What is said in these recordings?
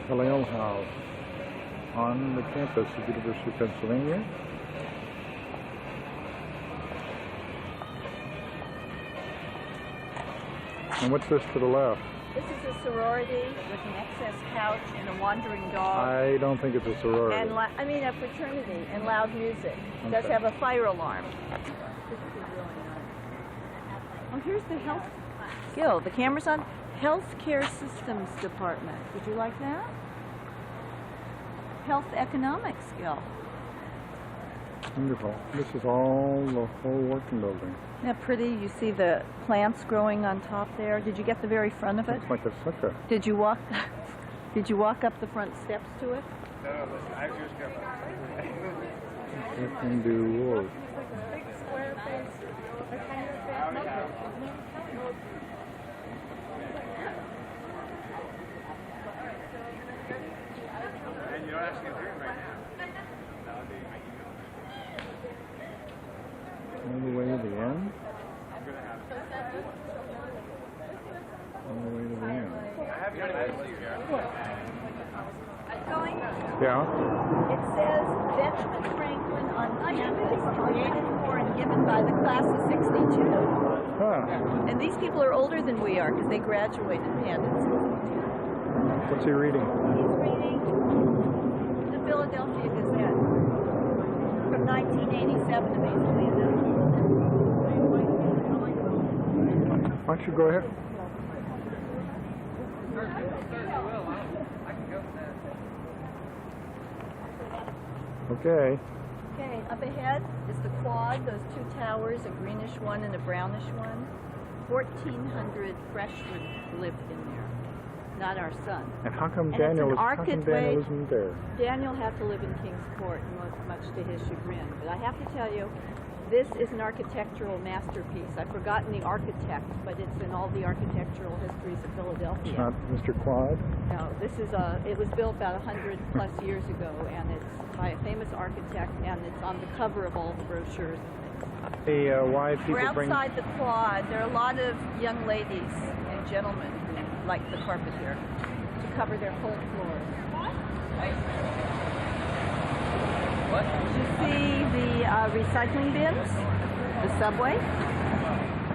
Hillel House on the campus of the University of Pennsylvania. And what's this to the left? This is a sorority with an excess couch and a wandering dog. I don't think it's a sorority. And I mean a fraternity and loud music. It does have a fire alarm. This is really nice. Oh, here's the health skill. The camera's on. Healthcare Systems Department. Would you like that? Health economic skill. Wonderful. This is all the whole working building. Isn't that pretty? You see the plants growing on top there. Did you get the very front of it? It's like a sucker. Did you walk? Did you walk up the front steps to it? No, listen, I just got It can do work. Big square face, a kind of and you're asking if you're right now. All the way to the end? All the way to the end. Going. Yeah? It says Benjamin Franklin on campus, created for and given by the class of '62. Huh. And these people are older than we are because they graduated Penn in '62. What's he reading? He's reading the Philadelphia Gazette from 1987, amazingly enough. Why don't you go ahead? Okay. Okay, up ahead is the quad, those two towers, a greenish one and a brownish one. 1,400 freshmen lived in there, not our son. And how come And Daniel it's an isn't there? Daniel had to live in Kingsport, much to his chagrin. But I have to tell you, this is an architectural masterpiece. I've forgotten the architect, but it's in all the architectural histories of Philadelphia. It's not Mr. Quad? No, this is it was built about 100 plus years ago, and it's by a famous architect, and it's on the cover of all the brochures and things. Hey, why people We're bring... outside the quad. There are a lot of young ladies and gentlemen who like the carpet here to cover their whole floors. What? You see the recycling bins, the subway.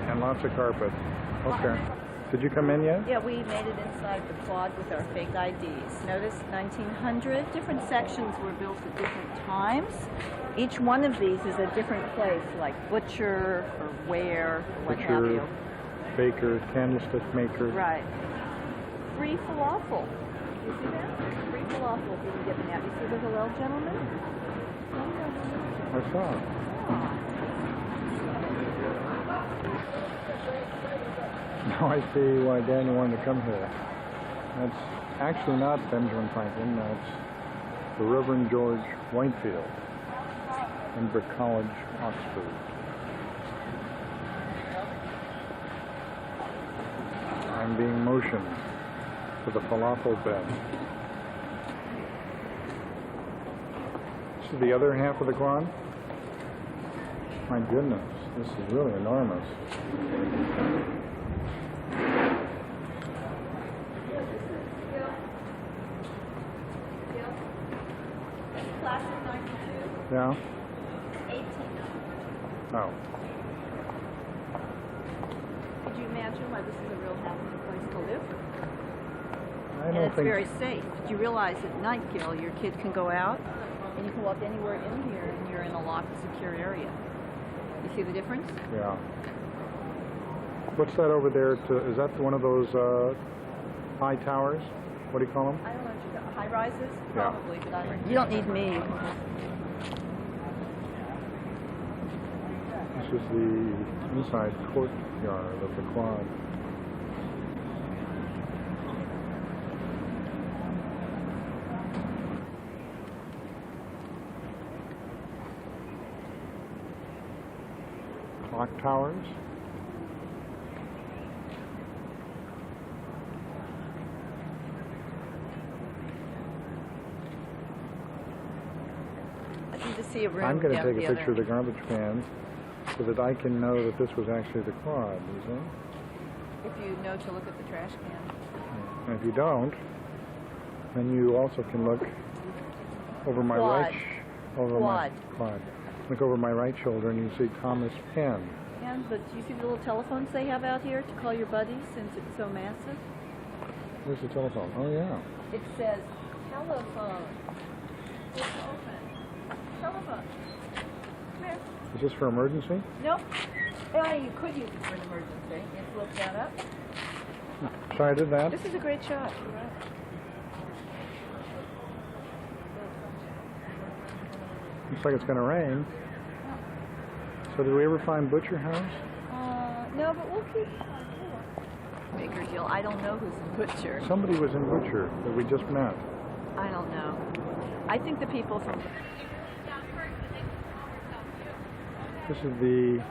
And lots of carpet. Okay. Did you come in yet? Yeah, we made it inside the quad with our fake IDs. Notice 1900. Different sections were built at different times. Each one of these is a different place, like butcher or ware, or what have you. Baker, candlestick maker. Right. Free falafel. You see that? Free falafel being given out. You see the Hillel gentleman? I saw it. Now I see why Daniel wanted to come here. That's actually not Benjamin Franklin. That's the Reverend George Whitefield in Brick College, Oxford. I'm being motioned to the falafel bed. This is the other half of the quad. My goodness, this is really enormous. Class of 92, Yeah? 1800. Oh. Could you imagine why this is a real happy place to live? I And don't it's think... very safe. Do you realize at night, Gil, your kid can go out and you can walk anywhere in here and you're in a locked, secure area. You see the difference? Yeah. What's that over there? Is that one of those high towers? What do you call them? I don't know what you got. High rises? Yeah. Probably, but you don't need me. This is the inside courtyard of the quad. Clock towers. I need to see a room I'm going to down take a the picture of other. the garbage cans so that I can know that this was actually the quad, you see? If you know to look at the trash can. And if you don't, And you also can look over my Quad. quad. Look over my right shoulder and you see Thomas Penn. And, but do you see the little telephones they have out here to call your buddies since it's so massive? Where's the telephone? Oh yeah. It says telephone. It's open. Telephone. Come here. Is this for emergency? Nope. You could use it for an emergency. You flip that up. Sorry, I did that. This is a great shot. You're right. Looks like it's going to rain. So did we ever find Butcher House? No, but we'll keep. Baker Hill. I don't know who's the butcher. Somebody was in Butcher that we just met. I don't know. I think the people from. This is the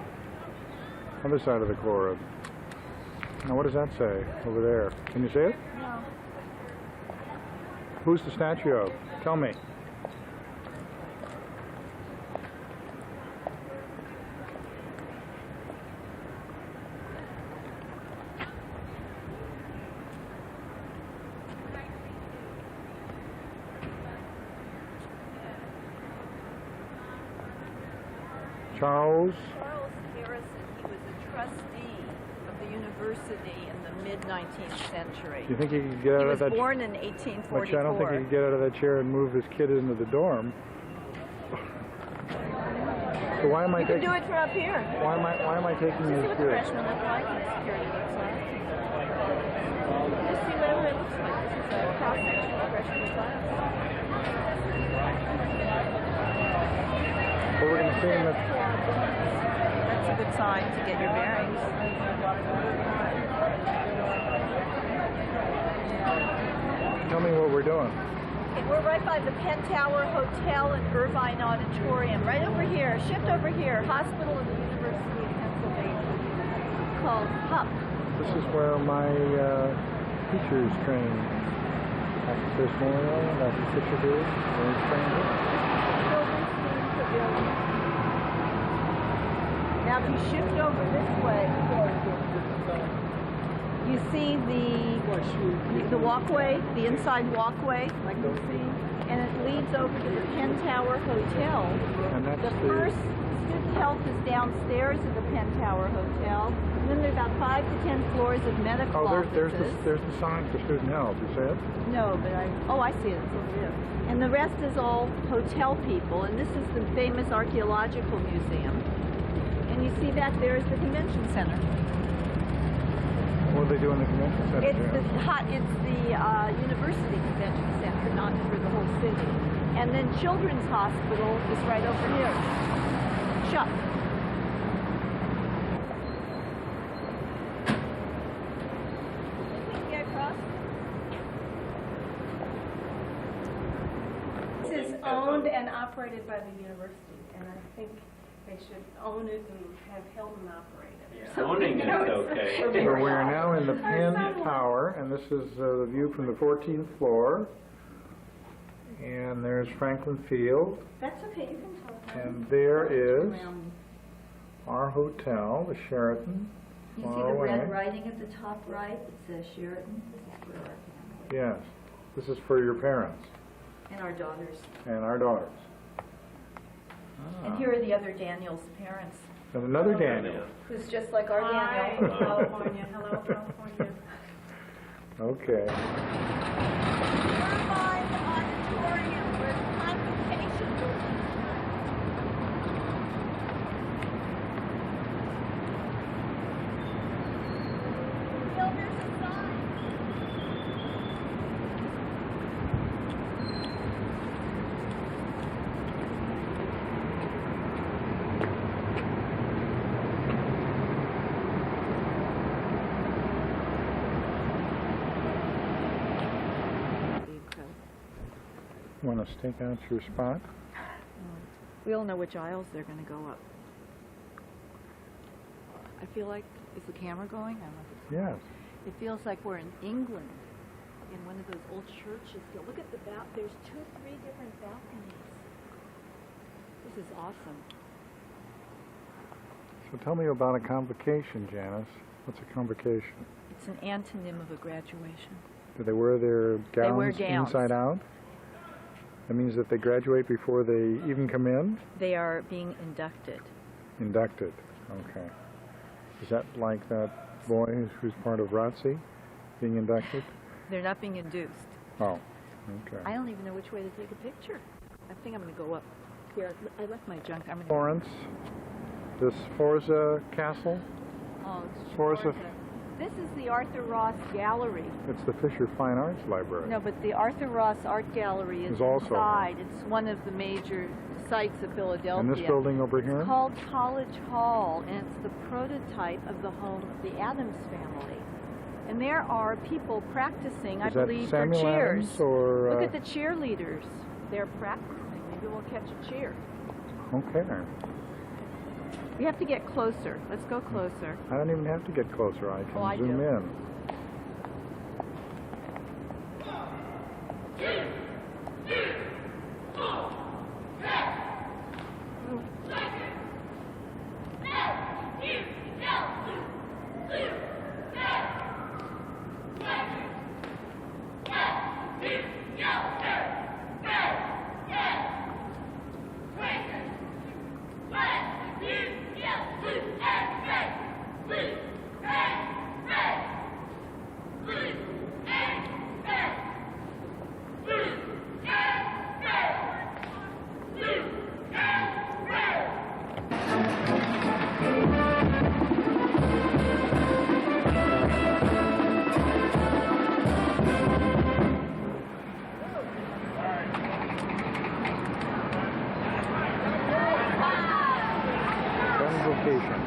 other side of the Cora. Now what does that say over there? Can you see it? No. Who's the statue of? Tell me. Charles Harrison. He was a trustee of the university in the mid-19th century. Do you think he could get He out was of that? born in 1844. Which I don't think he could get out of that chair and move his kid into the dorm. So why am I You can taking? do it from up here. Why am I taking This is these what the kids? freshmen look like and the security looks like. Just see whatever it looks like. This is a cross-section of the freshman class. Well, we're going to see him at. That's a good sign to get your bearings. Tell me what we're doing. Okay, we're right by the Penn Tower Hotel and Irvine Auditorium. Right over here, shift over here, Hospital of the University of Pennsylvania, called HUP. This is where my teachers train. Dr. Chris Moyle, Dr. Fisher did. They trained us. Now if you shift over this way, you see the walkway, the inside walkway, like you see, and it leads over to the Penn Tower Hotel. And that's The first student health is downstairs at the Penn Tower Hotel, and then there's about 5 to 10 floors of medical Oh, there's offices. the sign for student health. You see it? No, but I see it. It's over there. And the rest is all hotel people, and this is the famous archaeological museum. And you see that there is the convention center. What do they do in the convention center? It's there? the university convention center, not for the whole city. And then Children's Hospital is right over here. Shut. Get across. This is owned and operated by the university, and I think they should own it and have Hilton operate it. So, Owning you know, is it's- okay. So we are now in the Penn Tower, and this is the view from the 14th floor. And there's Franklin Field, That's okay, you can talk. and there is our hotel, the Sheraton. You far see the away. red writing at the top right? It says Sheraton. This is where our family Yes, this is for your parents and our daughters. and our daughters. And here are the other Daniel's parents, And another Daniel. who's just like our Hi, Daniel. California. Hello, California. Okay. Irvine Auditorium, where the convocation will be. Bill, there's a sign. Want to stake out your spot? We all know which aisles they're going to go up. I feel like, is the camera going? I don't know if it's Yes. It feels like we're in England, in one of those old churches. Look at the there's 2, 3 different balconies. This is awesome. So tell me about a convocation, Janice. What's a convocation? It's an antonym of a graduation. Do they wear their gowns, They wear gowns. inside out? That means that they graduate before they even come in? They are being inducted. Inducted. Okay. Is that like that boy who's part of ROTC being inducted? They're not being induced. Oh, okay. I don't even know which way to take a picture. I think I'm going to go up here. I left my junk. I'm going to. Florence, this Forza Castle, Oh, it's Forza. Forza. This is the Arthur Ross Gallery. It's the Fisher Fine Arts Library. No, but the Arthur Ross Art Gallery is Is also- inside. It's one of the major sites of Philadelphia. And this building over here? It's called College Hall, and it's the prototype of the home of the Addams family. And there are people practicing, I Is that believe, Samuel for cheers. Adams or, Look at the cheerleaders. They're practicing. Maybe we'll catch a cheer. Okay. We have to get closer. Let's go closer. I don't even have to get closer. I can Oh, I zoom do. in. Convocation.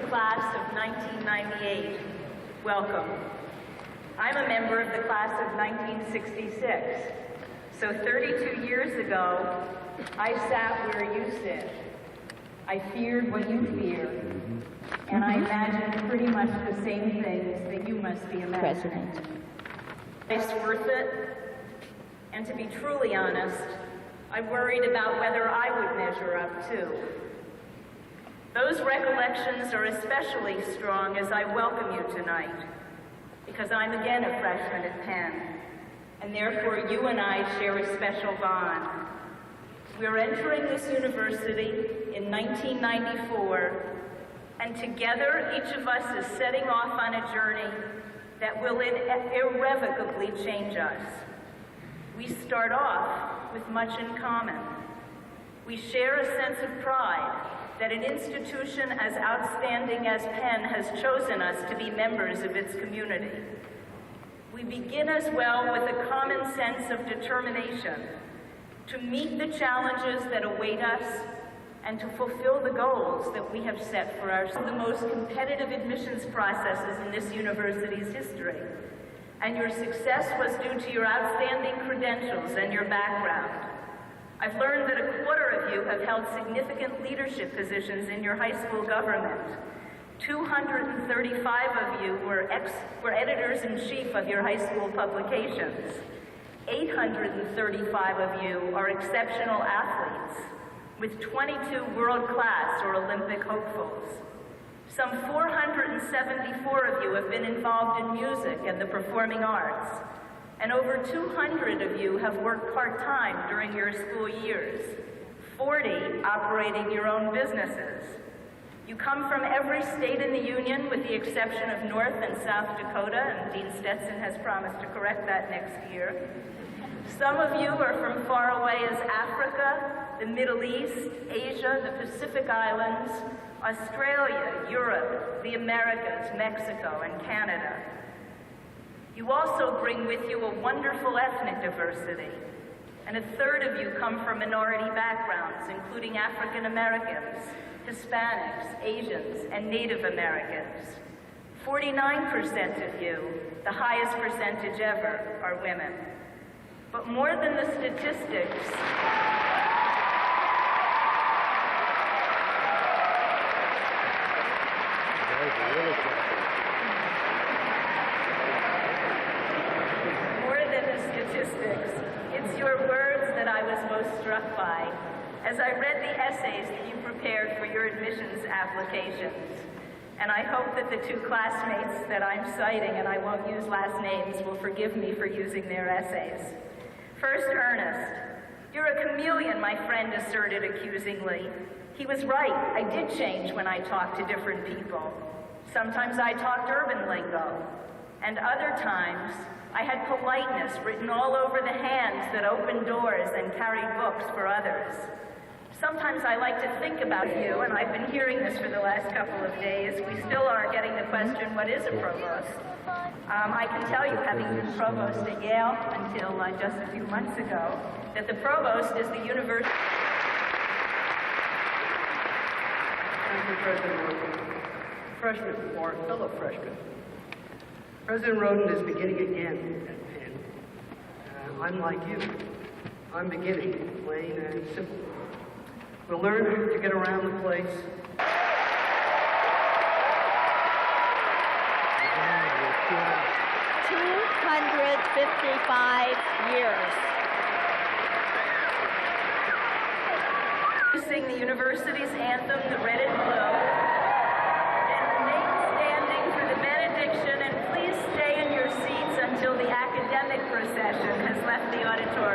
Class of 1998, welcome. I'm a member of the class of 1966. So 32 years ago, I sat where you sit. I feared what you fear, and I imagine pretty much the same things that you must be imagining. President. It's worth it, and to be truly honest, I worried about whether I would measure up too. Those recollections are especially strong as I welcome you tonight, because I'm again a freshman at Penn, and therefore you and I share a special bond. We're entering this university in 1994, and together each of us is setting off on a journey that will irrevocably change us. We start off with much in common. We share a sense of pride that an institution as outstanding as Penn has chosen us to be members of its community. We begin as well with a common sense of determination to meet the challenges that await us and to fulfill the goals that we have set for ourselves. The most competitive admissions processes in this university's history. And your success was due to your outstanding credentials and your background. I've learned that a quarter of you have held significant leadership positions in your high school government. 235 of you were editors-in-chief of your high school publications. 835 of you are exceptional athletes, with 22 world-class or Olympic hopefuls. Some 474 of you have been involved in music and the performing arts, and over 200 of you have worked part-time during your school years, 40 operating your own businesses. You come from every state in the Union with the exception of North and South Dakota, and Dean Stetson has promised to correct that next year. Some of you are from far away as Africa, the Middle East, Asia, the Pacific Islands, Australia, Europe, the Americas, Mexico, and Canada. You also bring with you a wonderful ethnic diversity, and a third of you come from minority backgrounds, including African Americans, Hispanics, Asians, and Native Americans. 49% of you, the highest percentage ever, are women. But more than the statistics, it's your words that I was most struck by as I read the essays that you prepared for your admissions applications. And I hope that the two classmates that I'm citing, and I won't use last names, will forgive me for using their essays. First, Ernest. You're a chameleon, my friend asserted accusingly. He was right. I did change when I talked to different people. Sometimes I talked urban lingo, and other times I had politeness written all over the hands that opened doors and carried books for others. Sometimes I like to think about you, and I've been hearing this for the last couple of days. We still are getting the question, what is a provost? I can tell you, having been provost at Yale until just a few months ago, that the provost is the university. Thank you, President Roden. Freshmen or fellow freshmen. President Roden is beginning again at Penn. I'm like you. I'm beginning, plain and simple. We'll learn to get around the place. 255 years. You sing the university's anthem, the red and blue, and remain standing for the benediction, and please stay in your seats until the academic procession has left the auditorium.